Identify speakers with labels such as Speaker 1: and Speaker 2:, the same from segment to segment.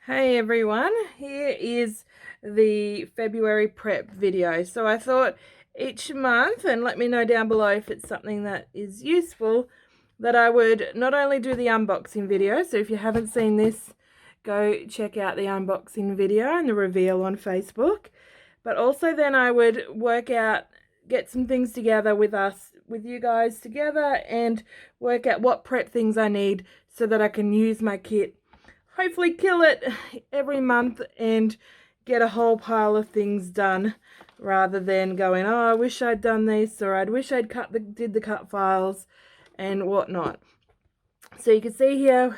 Speaker 1: Hey everyone, here is the February prep video. So I thought each month, and let me know down below if it's something that is useful, that I would not only do the unboxing video, so if you haven't seen this, go check out the unboxing video and the reveal on Facebook, but also then I would get some things together with you guys together, and work out what prep things I need so that I can use my kit, hopefully kill it every month and get a whole pile of things done, rather than going, oh, I wish I'd done this, or I'd wish I'd did the cut files and whatnot. So you can see here,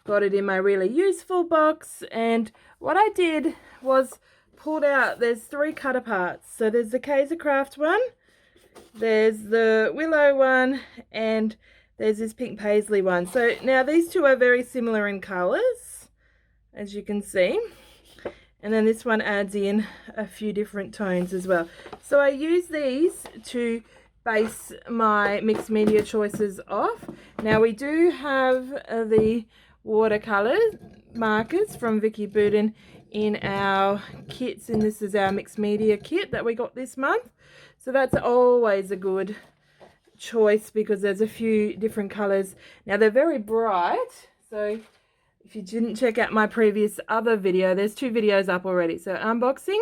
Speaker 1: got it in my really useful box, and what I did was pulled out, there's 3 cut aparts. So there's the Kaiser Craft one, there's the Willow one, and there's this pink paisley one. So now these two are very similar in colors, as you can see. And then this one adds in a few different tones as well. So I use these to base my mixed media choices off. Now we do have the watercolor markers from Vicky Buden in our kits, and this is our mixed media kit that we got this month. So that's always a good choice because there's a few different colors. Now they're very bright, so if you didn't check out my previous other video, there's 2 videos up already. So unboxing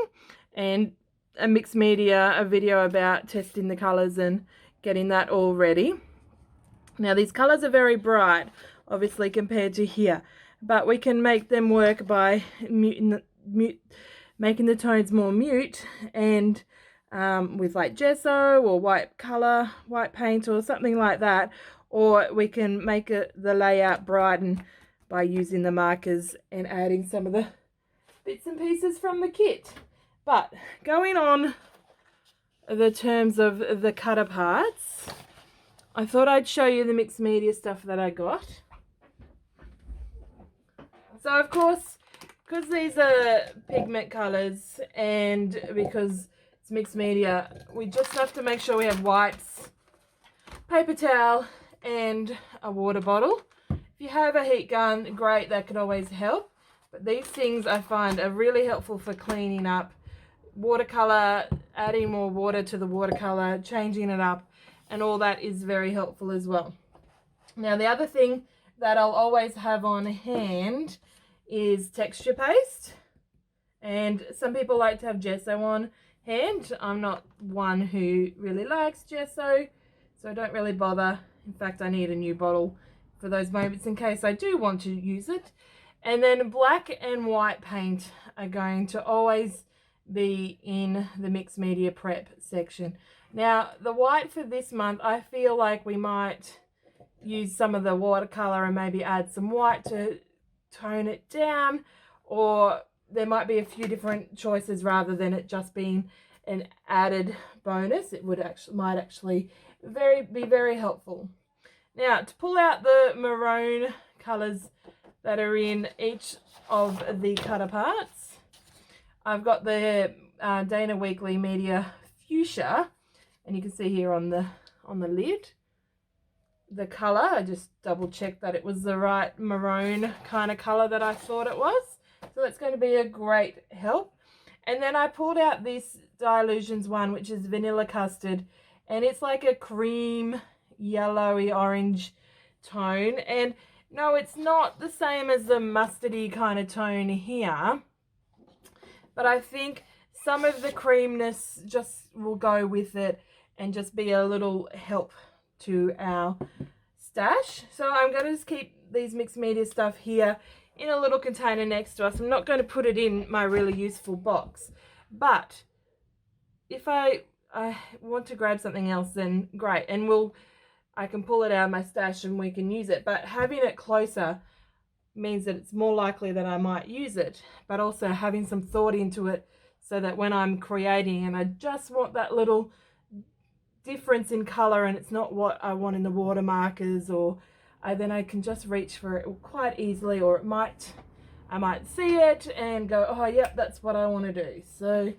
Speaker 1: and a mixed media, a video about testing the colors and getting that all ready. Now these colors are very bright, obviously, compared to here, but we can make them work by making the tones more mute, and with like gesso or white color, white paint or something like that, or we can make the layout brighten by using the markers and adding some of the bits and pieces from the kit. But going on the terms of the cut aparts, I thought I'd show you the mixed media stuff that I got. So of course, because these are pigment colors and because it's mixed media, we just have to make sure we have wipes, paper towel, and a water bottle. If you have a heat gun, great, that can always help. But these things I find are really helpful for cleaning up watercolor, adding more water to the watercolor, changing it up, and all that is very helpful as well. Now the other thing that I'll always have on hand is texture paste, and some people like to have gesso on hand. I'm not one who really likes gesso, so I don't really bother. In fact, I need a new bottle for those moments in case I do want to use it. And then black and white paint are going to always be in the mixed media prep section. Now the white for this month, I feel like we might use some of the watercolor and maybe add some white to tone it down, or there might be a few different choices rather than it just being an added bonus. It might actually be very helpful. Now to pull out the maroon colors that are in each of the cut aparts, I've got the Dana Weekly Media Fuchsia, and you can see here on the lid the color. I just double checked that it was the right maroon kind of color that I thought it was. So that's going to be a great help. And then I pulled out this Dilutions one, which is vanilla custard, and it's like a cream yellowy orange tone. And no, it's not the same as the mustardy kind of tone here, but I think some of the creaminess just will go with it and just be a little help to our stash. So I'm going to just keep these mixed media stuff here in a little container next to us. I'm not going to put it in my really useful box, but if I want to grab something else, then great, and I can pull it out of my stash and we can use it. But having it closer means that it's more likely that I might use it, but also having some thought into it so that when I'm creating and I just want that little difference in color and it's not what I want in the water markers, or then I can just reach for it quite easily, or I might see it and go, oh yep, that's what I want to do. So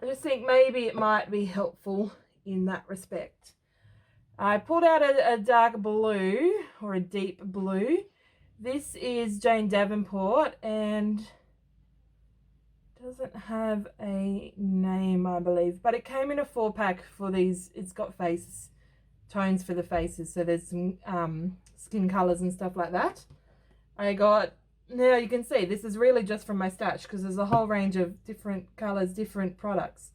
Speaker 1: I just think maybe it might be helpful in that respect. I pulled out a dark blue or a deep blue This is Jane Davenport and doesn't have a name, I believe, but it came in a 4-pack for these. It's got face tones for the faces, so there's some skin colors and stuff like that. I got, now you can see this is really just from my stash because there's a whole range of different colors, different products,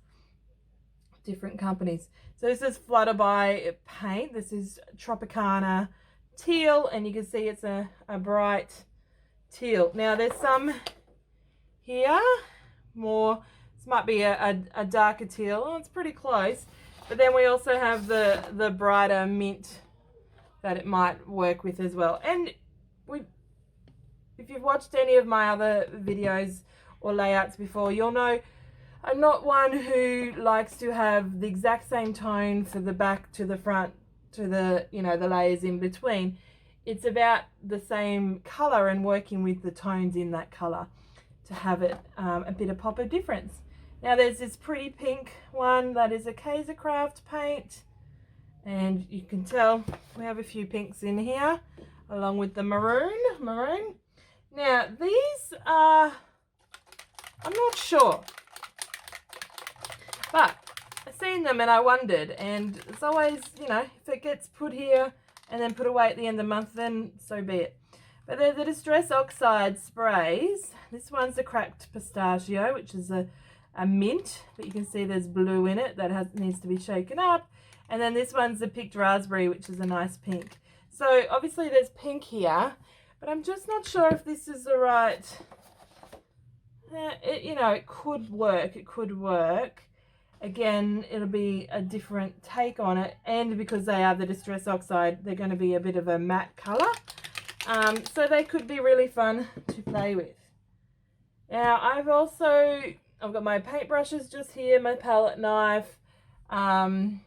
Speaker 1: different companies. So this is Flutterby paint. This is Tropicana teal, and you can see it's a bright teal. Now there's some here, more, this might be a darker teal. Oh, it's pretty close. But then we also have the brighter mint that it might work with as well. And if you've watched any of my other videos or layouts before, you'll know I'm not one who likes to have the exact same tone for the back to the front to the, you know, the layers in between. It's about the same color and working with the tones in that color to have it a bit of pop of difference. Now there's this pretty pink one that is a Kaiser Craft paint, and you can tell we have a few pinks in here along with the maroon. Now these are, I'm not sure, but I've seen them and I wondered, and it's always, you know, if it gets put here and then put away at the end of the month, then so be it. But they're the Distress Oxide sprays. This one's a Cracked Pistachio, which is a mint, but you can see there's blue in it that needs to be shaken up. And then this one's a Picked Raspberry, which is a nice pink. So obviously there's pink here, but I'm just not sure if this is the right, you know, it could work. It could work. Again, it'll be a different take on it, and because they are the Distress Oxide, they're going to be a bit of a matte color. So they could be really fun to play with. Now I've got my paintbrushes just here, my palette knife. You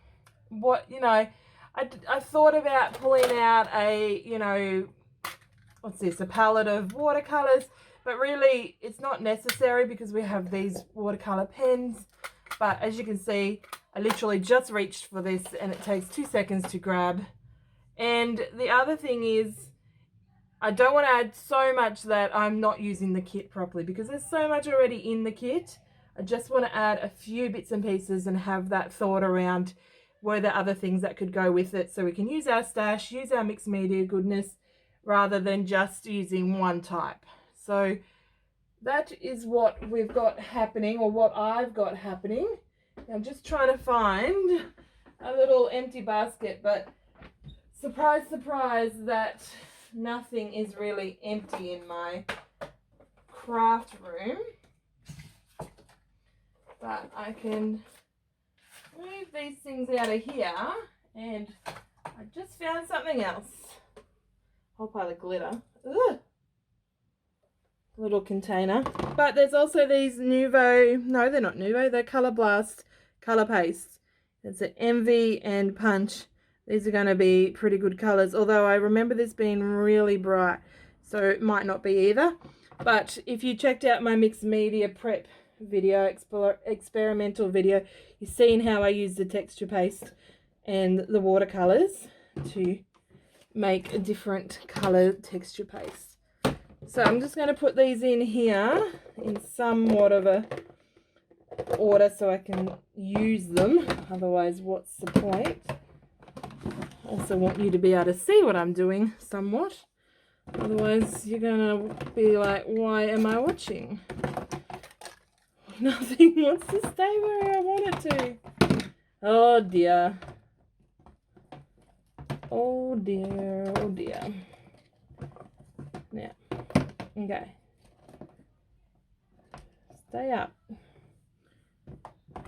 Speaker 1: know, I thought about pulling out a, you know, what's this, a palette of watercolors, but really it's not necessary because we have these watercolor pens. But as you can see, I literally just reached for this and it takes 2 seconds to grab. And the other thing is, I don't want to add so much that I'm not using the kit properly because there's so much already in the kit. I just want to add a few bits and pieces and have that thought around were there other things that could go with it, so we can use our stash, use our mixed media goodness, rather than just using one type. So that is what we've got happening, or what I've got happening. I'm just trying to find a little empty basket, but surprise, surprise, that nothing is really empty in my craft room. But I can move these things out of here, and I just found something else. Whole pile of glitter. Ugh. Little container. But there's also these Nuvo, no, they're not Nuvo, they're Color Blast color paste. It's an Envy and Punch. These are going to be pretty good colors, although I remember this being really bright, so it might not be either. But if you checked out my mixed media prep video, experimental video, you've seen how I use the texture paste and the watercolors to make a different color texture paste. So I'm just going to put these in here in somewhat of a order so I can use them, otherwise what's the point? I also want you to be able to see what I'm doing somewhat, otherwise you're going to be like, why am I watching? Nothing wants to stay where I want it to. Oh dear. Oh dear, oh dear. Now, okay. Stay up.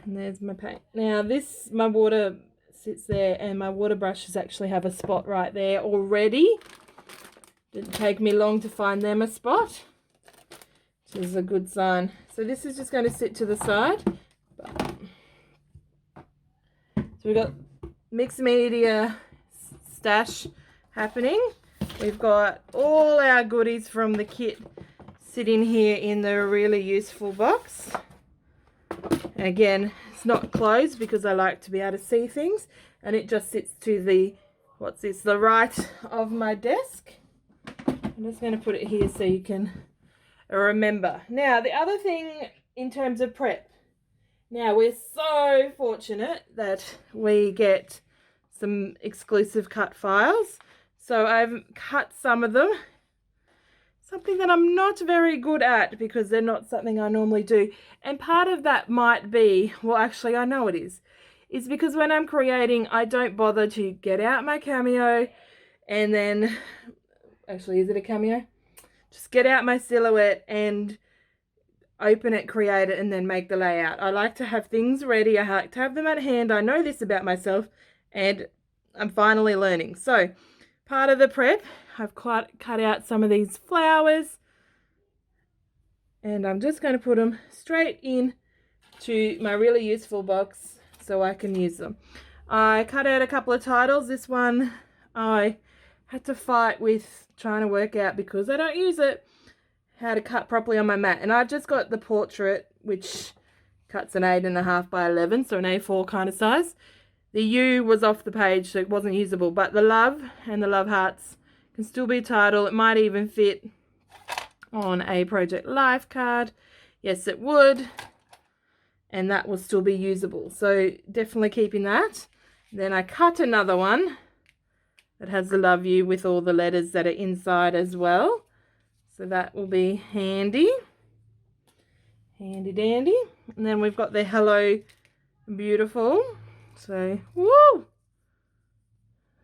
Speaker 1: And there's my paint. Now this, my water sits there, and my water brushes actually have a spot right there already. Didn't take me long to find them a spot, which is a good sign. So this is just going to sit to the side. So we've got mixed media stash happening. We've got all our goodies from the kit sitting here in the really useful box. Again, it's not closed because I like to be able to see things, and it just sits to the, what's this, the right of my desk. I'm just going to put it here so you can remember. Now, the other thing in terms of prep. Now, we're so fortunate that we get some exclusive cut files. So I've cut some of them. Something that I'm not very good at because they're not something I normally do. And part of that might be, well, actually, I know it is because when I'm creating, I don't bother to get out my Cameo and then, actually, is it a Cameo? Just get out my silhouette and open it, create it, and then make the layout. I like to have things ready. I like to have them at hand. I know this about myself, and I'm finally learning. So part of the prep, I've cut out some of these flowers, and I'm just going to put them straight in to my really useful box so I can use them. I cut out a couple of titles. This one I had to fight with trying to work out because I don't use it, how to cut properly on my mat. And I've just got the portrait, which cuts an 8.5 by 11, so an A4 kind of size. The U was off the page, so it wasn't usable, but the love and the love hearts can still be a title. It might even fit on a Project Life card. Yes, it would. And that will still be usable. So definitely keeping that. Then I cut another one that has the love you with all the letters that are inside as well. So that will be handy. Handy dandy. And then we've got the hello beautiful. So, woo!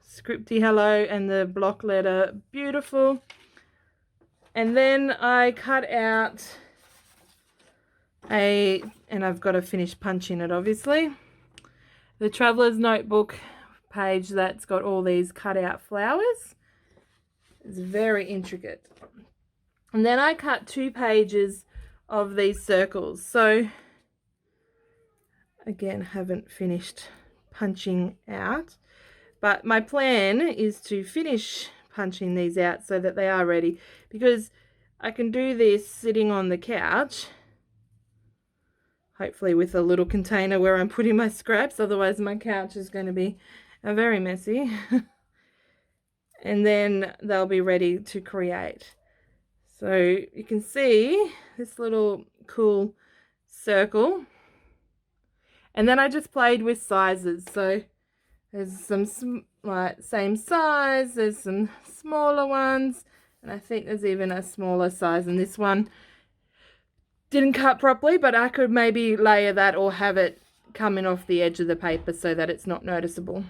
Speaker 1: Scripty hello and the block letter beautiful. And then I cut out and I've got to finish punching it obviously, the Traveler's Notebook page that's got all these cut out flowers. It's very intricate. And then I cut 2 pages of these circles. So again, haven't finished punching out, but my plan is to finish punching these out so that they are ready, because I can do this sitting on the couch, hopefully with a little container where I'm putting my scraps, otherwise my couch is going to be very messy. And then they'll be ready to create. So you can see this little cool circle. And then I just played with sizes. So there's some like same size, there's some smaller ones, and I think there's even a smaller size. And this one didn't cut properly, but I could maybe layer that or have it coming off the edge of the paper so that it's not noticeable.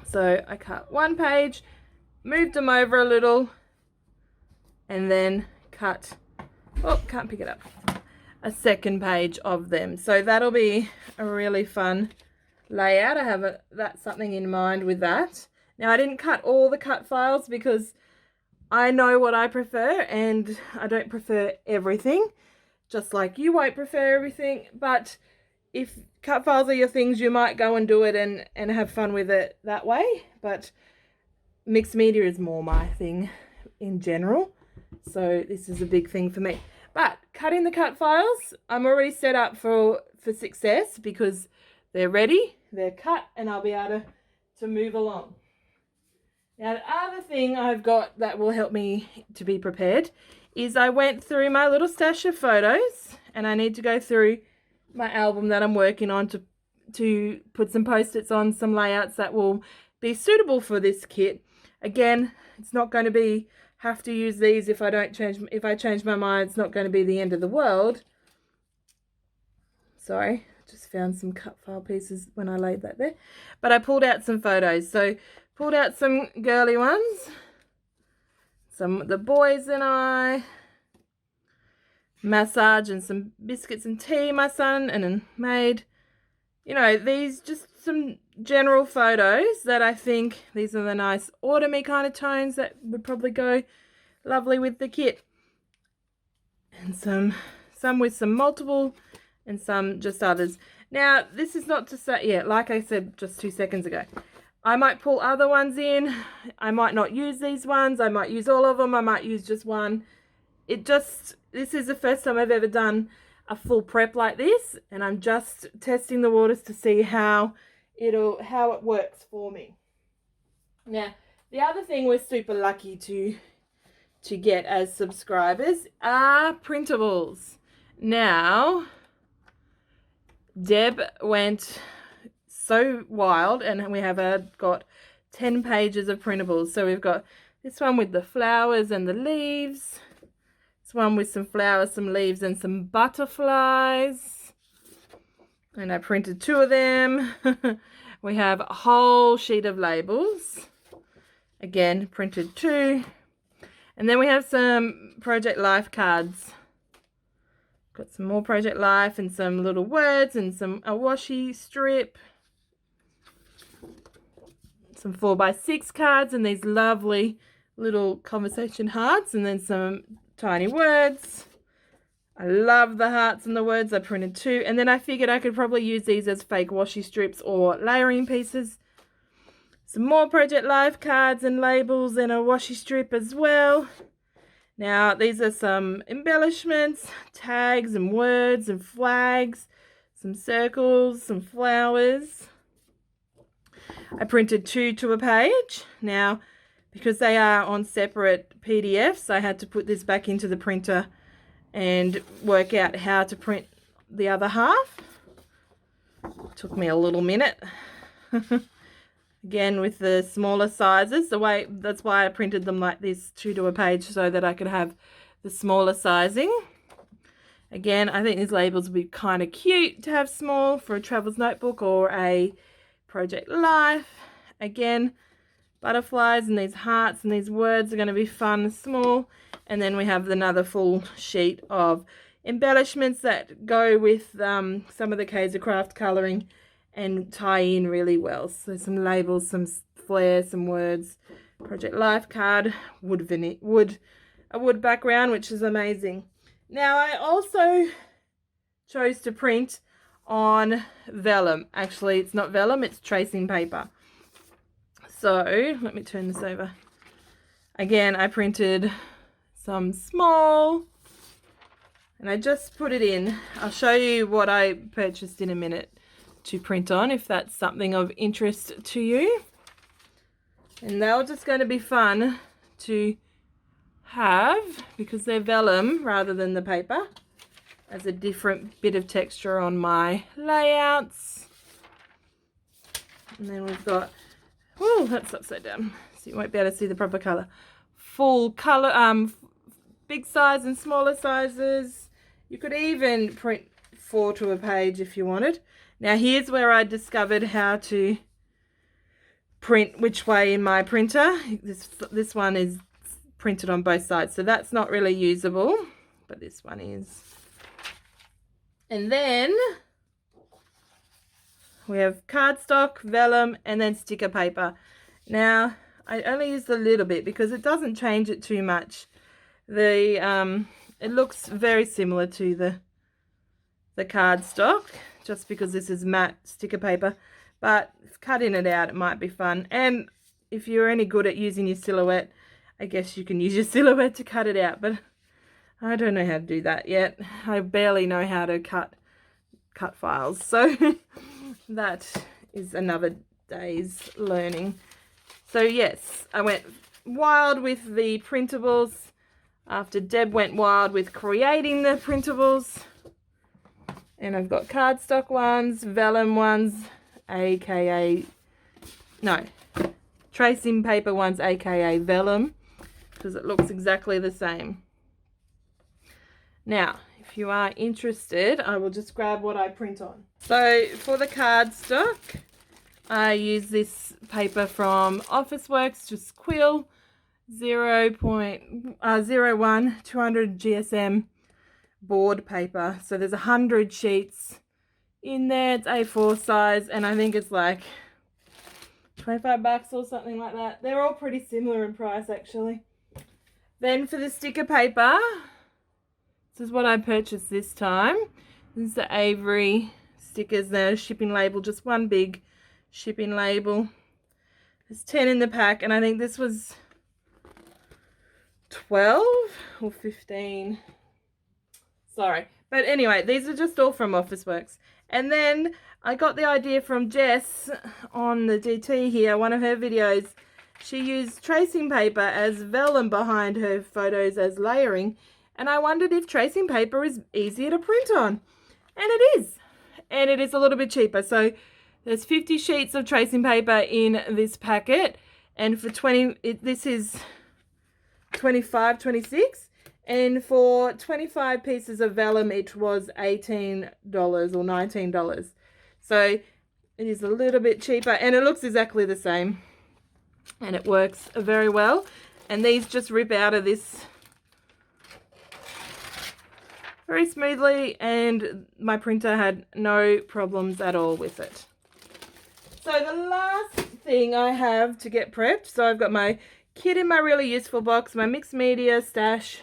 Speaker 1: So I cut 1 page, moved them over a little, and then cut, oh, can't pick it up, a 2nd page of them. So that'll be a really fun layout. I have that's something in mind with that. Now I didn't cut all the cut files because I know what I prefer, and I don't prefer everything, just like you won't prefer everything. But if cut files are your things, you might go and do it and have fun with it that way. But mixed media is more my thing in general, so this is a big thing for me. But cutting the cut files, I'm already set up for success because they're ready, they're cut, and I'll be able to move along. Now the other thing I've got that will help me to be prepared is I went through my little stash of photos, and I need to go through my album that I'm working on to put some post-its on, some layouts that will be suitable for this kit. Again, it's not going to have to use these if I change my mind. It's not going to be the end of the world. Sorry, just found some cut file pieces when I laid that there. But I pulled out some photos. So pulled out some girly ones, the boys and I, massage and some biscuits and tea my son and then made. You know, these just some general photos that I think these are the nice autumny kind of tones that would probably go lovely with the kit. And some with some multiple and some just others. Now, this is not to say, yeah, like I said just 2 seconds ago, I might pull other ones in. I might not use these ones. I might use all of them. I might use just one. This is the first time I've ever done a full prep like this, and I'm just testing the waters to see how it works for me. Now, the other thing we're super lucky to to get as subscribers are Printables. Now, Deb went so wild, and we have got 10 pages of printables. So we've got this one with the flowers and the leaves, this one with some flowers, some leaves, and some butterflies, and I printed 2 of them. We have a whole sheet of labels, again printed 2, and then we have some Project Life cards. Got some more Project Life and some little words and a washi strip, some 4x6 cards, and these lovely little conversation hearts, and then some tiny words. I love the hearts and the words. I printed 2, and then I figured I could probably use these as fake washi strips or layering pieces. Some more Project Life cards and labels and a washi strip as well. Now, these are some embellishments, tags and words and flags, some circles, some flowers. I printed 2 to a page. Now, because they are on separate PDFs, I had to put this back into the printer and work out how to print the other half. Took me a little minute. Again, with the smaller sizes, that's why I printed them like this, 2 to a page, so that I could have the smaller sizing. Again, I think these labels would be kind of cute to have small for a travel's notebook or a Project Life. Again, butterflies and these hearts and these words are going to be fun and small. And then we have another full sheet of embellishments that go with some of the Kaiser Craft colouring and tie in really well. So some labels, some flair, some words, Project Life card, a wood background, which is amazing. Now, I also chose to print on vellum. Actually, it's not vellum, it's tracing paper. So let me turn this over. Again, I printed some small, and I just put it in. I'll show you what I purchased in a minute to print on, if that's something of interest to you. And they're just going to be fun to have because they're vellum rather than the paper, as a different bit of texture on my layouts. And then we've got, oh, that's upside down, so you won't be able to see the proper color. Full color, big size and smaller sizes. You could even print 4 to a page if you wanted. Now, here's where I discovered how to print which way in my printer. This one is printed on both sides, so that's not really usable, but this one is. And then we have cardstock, vellum, and then sticker paper. Now, I only used a little bit because it doesn't change it too much. It looks very similar to the cardstock, just because this is matte sticker paper, but cutting it out, it might be fun. And if you're any good at using your silhouette, I guess you can use your silhouette to cut it out, but I don't know how to do that yet. I barely know how to cut files, so that is another day's learning. So yes, I went wild with the printables after Deb went wild with creating the printables. And I've got cardstock ones, vellum ones, tracing paper ones, aka vellum, because it looks exactly the same. Now, if you are interested, I will just grab what I print on. So for the cardstock, I use this paper from Officeworks, just Quill 0.01 200 GSM board paper. So there's 100 sheets in there. It's A4 size, and I think it's like $25 or something like that. They're all pretty similar in price, actually. Then for the sticker paper, this is what I purchased this time. This is the Avery stickers. They're a shipping label, just one big shipping label. There's 10 in the pack, and I think this was 12 or 15. Sorry. But anyway, these are just all from Officeworks. And then I got the idea from Jess on the DT here, one of her videos, she used tracing paper as vellum behind her photos as layering, and I wondered if tracing paper is easier to print on, and it is. And it is a little bit cheaper. So there's 50 sheets of tracing paper in this packet, and for 20, this is 25, 26, and for 25 pieces of vellum it was $18 or $19. So it is a little bit cheaper, and it looks exactly the same, and it works very well. And these just rip out of this very smoothly, and my printer had no problems at all with it. So the last thing I have to get prepped, so I've got my kit in my really useful box, my mixed media stash,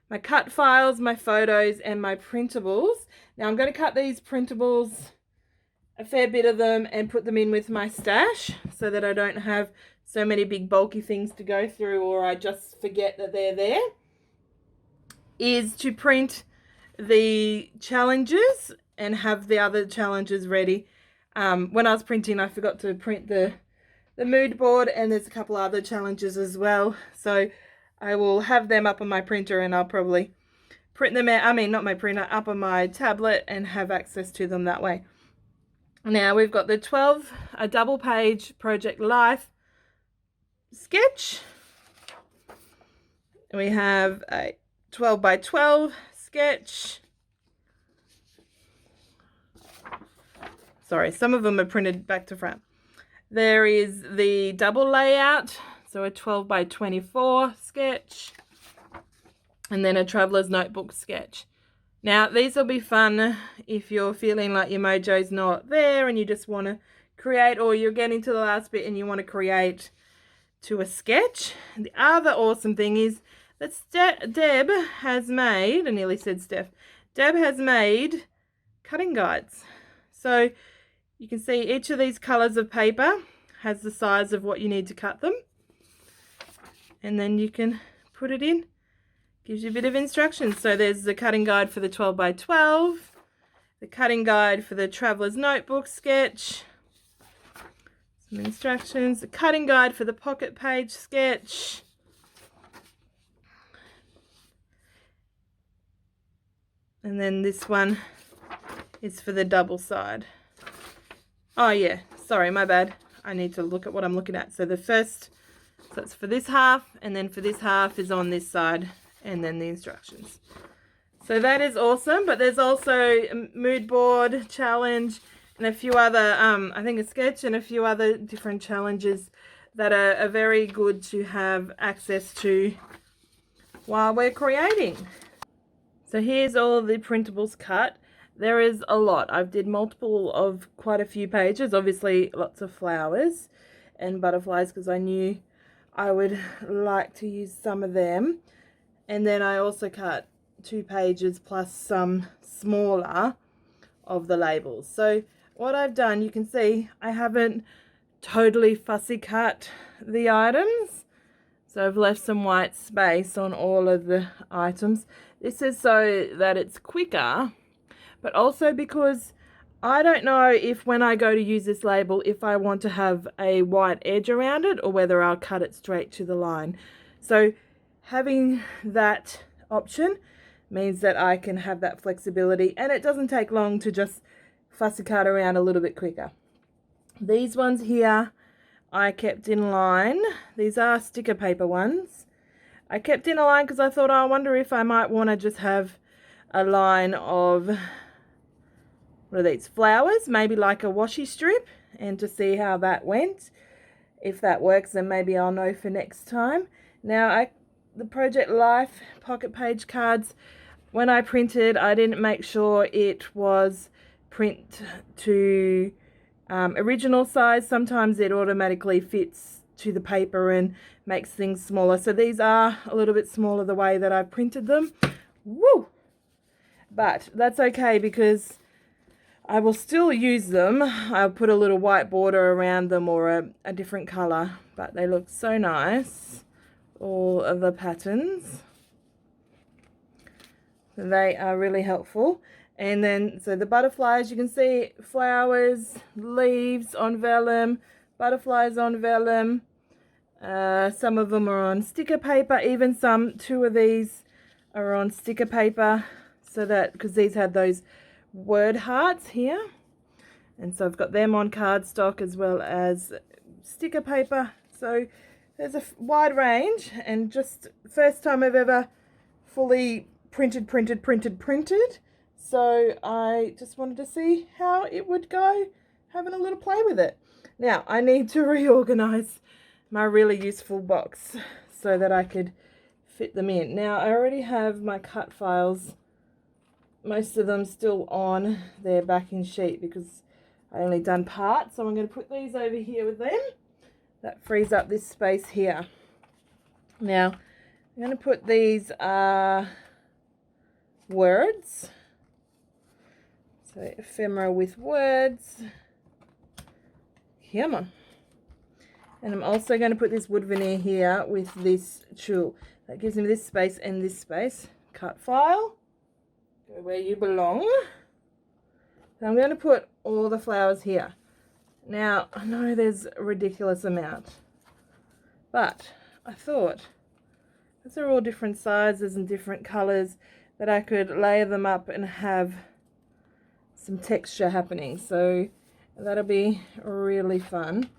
Speaker 1: my cut files, my photos, and my printables. Now I'm going to cut these printables, a fair bit of them, and put them in with my stash so that I don't have so many big bulky things to go through, or I just forget that they're there, is to print the challenges and have the other challenges ready. When I was printing, I forgot to print the mood board, and there's a couple other challenges as well. So I will have them up on my printer, and I'll probably print them out, not my printer, up on my tablet and have access to them that way. Now we've got the a double page Project Life sketch. We have a 12 by 12 sketch. Sorry, some of them are printed back to front. There is the double layout, so a 12 by 24 sketch, and then a traveler's notebook sketch. Now these will be fun if you're feeling like your mojo's not there and you just want to create, or you're getting to the last bit and you want to create to a sketch. The other awesome thing is that Deb has made, I nearly said Steph, Deb has made cutting guides. So you can see each of these colors of paper has the size of what you need to cut them, and then you can put it in. Gives you a bit of instructions. So there's the cutting guide for the 12 by 12, the cutting guide for the traveler's notebook sketch, some instructions, the cutting guide for the pocket page sketch, and then this one is for the double side. Oh yeah, sorry, my bad. I need to look at what I'm looking at. So the first, so it's for this half, and then for this half is on this side, and then the instructions. So that is awesome. But there's also a mood board challenge and a few other, I think a sketch and a few other different challenges that are very good to have access to while we're creating. So here's all of the printables cut. There is a lot. I've did multiple of quite a few pages, obviously lots of flowers and butterflies because I knew I would like to use some of them. And then I also cut 2 pages plus some smaller of the labels. So what I've done, you can see I haven't totally fussy cut the items. So I've left some white space on all of the items. This is so that it's quicker, but also because I don't know if when I go to use this label, if I want to have a white edge around it or whether I'll cut it straight to the line. So having that option means that I can have that flexibility, and it doesn't take long to just fussy cut around a little bit quicker. These ones here I kept in line. These are sticker paper ones. I kept in a line because I thought, oh, I wonder if I might want to just have a line of, what are these, flowers, maybe like a washi strip, and to see how that went. If that works, then maybe I'll know for next time. Now, the Project Life pocket page cards, when I printed, I didn't make sure it was print to original size. Sometimes it automatically fits to the paper and makes things smaller. So these are a little bit smaller the way that I've printed them. Woo! But that's okay because I will still use them. I'll put a little white border around them or a different color, but they look so nice, all of the patterns. They are really helpful. And then, so the butterflies, you can see flowers, leaves on vellum, butterflies on vellum, Some of them are on sticker paper, even two of these are on sticker paper, so that, because these had those word hearts here, and so I've got them on cardstock as well as sticker paper. So there's a wide range, and just first time I've ever fully printed. So I just wanted to see how it would go, having a little play with it. Now I need to reorganize my really useful box so that I could fit them in. Now I already have my cut files, most of them still on their backing sheet because I only done part, so I'm going to put these over here with them. That frees up this space here. Now I'm going to put these words, so ephemera with words. Come on. And I'm also going to put this wood veneer here with this tulle. That gives me this space and this space. Cut file. Go where you belong. So I'm going to put all the flowers here. Now, I know there's a ridiculous amount, but I thought, these are all different sizes and different colours, that I could layer them up and have some texture happening. So that'll be really fun.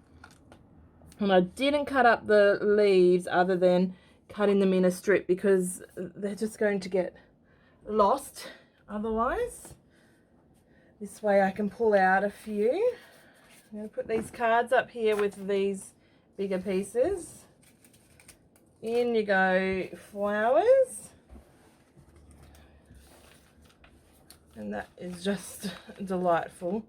Speaker 1: And I didn't cut up the leaves other than cutting them in a strip because they're just going to get lost otherwise. This way I can pull out a few. I'm going to put these cards up here with these bigger pieces. In you go, flowers. And that is just delightful.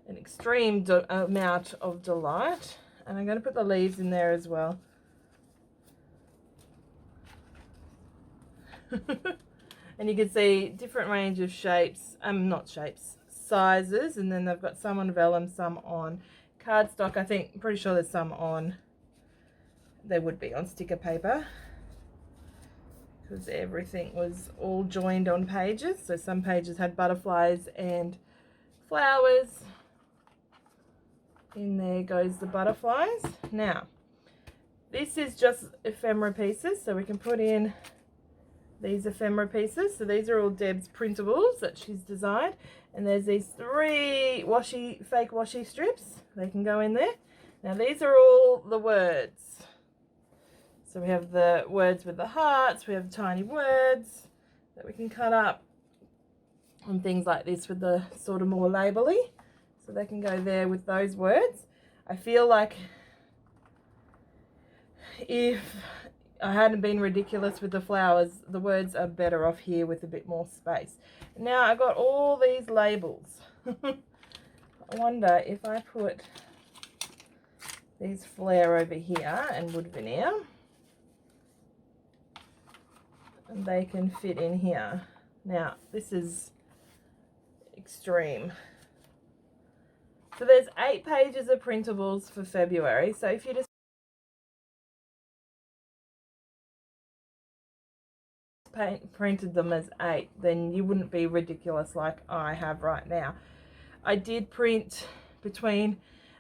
Speaker 1: An extreme amount of delight. And I'm going to put the leaves in there as well. And you can see different range of shapes, not shapes, sizes, and then they've got some on vellum, some on cardstock. I think, pretty sure there's some on, they would be on sticker paper, because everything was all joined on pages. So some pages had butterflies and flowers. In there goes the butterflies. Now, this is just ephemera pieces, so we can put in these ephemera pieces. So these are all Deb's printables that she's designed, and there's these 3 fake washi strips. They can go in there. Now these are all the words. So we have the words with the hearts, we have tiny words that we can cut up, and things like this with the sort of more labelly. So they can go there with those words. I feel like if I hadn't been ridiculous with the flowers, the words are better off here with a bit more space. Now I've got all these labels. I wonder if I put these flare over here and wood veneer, and they can fit in here. Now this is extreme. So there's 8 pages of printables for February. So if you just printed them as 8, then you wouldn't be ridiculous like I have right now. I did print between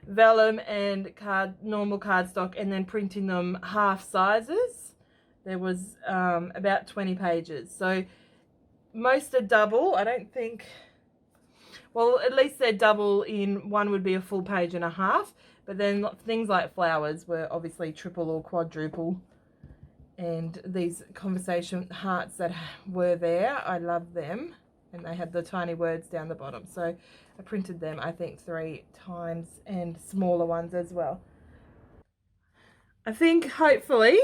Speaker 1: vellum and normal cardstock, and then printing them half sizes. There was about 20 pages. So most are double. I don't think, well, at least they're double in one would be a full page and a half, but then things like flowers were obviously triple or quadruple. And these conversation hearts that were there, I love them, and they had the tiny words down the bottom. So I printed them, I think, 3 times, and smaller ones as well. I think, hopefully,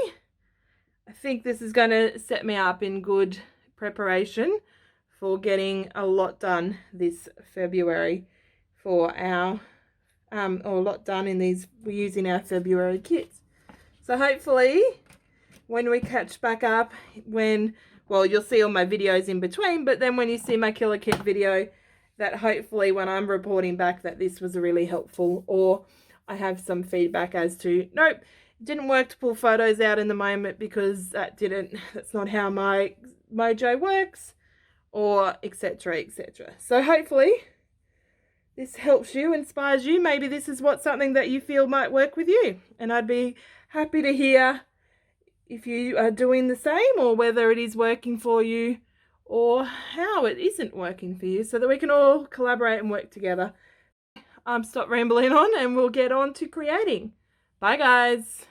Speaker 1: this is going to set me up in good preparation for getting a lot done this February for our, or a lot done in these, we're using our February kits. So hopefully, when we catch back up, well, you'll see all my videos in between, but then when you see my killer kit video, that hopefully when I'm reporting back that this was really helpful, or I have some feedback as to, nope, it didn't work to pull photos out in the moment because that's not how my mojo works, or etc, etc. So hopefully this helps you, inspires you. Maybe this is something that you feel might work with you, and I'd be happy to hear if you are doing the same, or whether it is working for you or how it isn't working for you, so that we can all collaborate and work together. Stop rambling on and we'll get on to creating. Bye guys.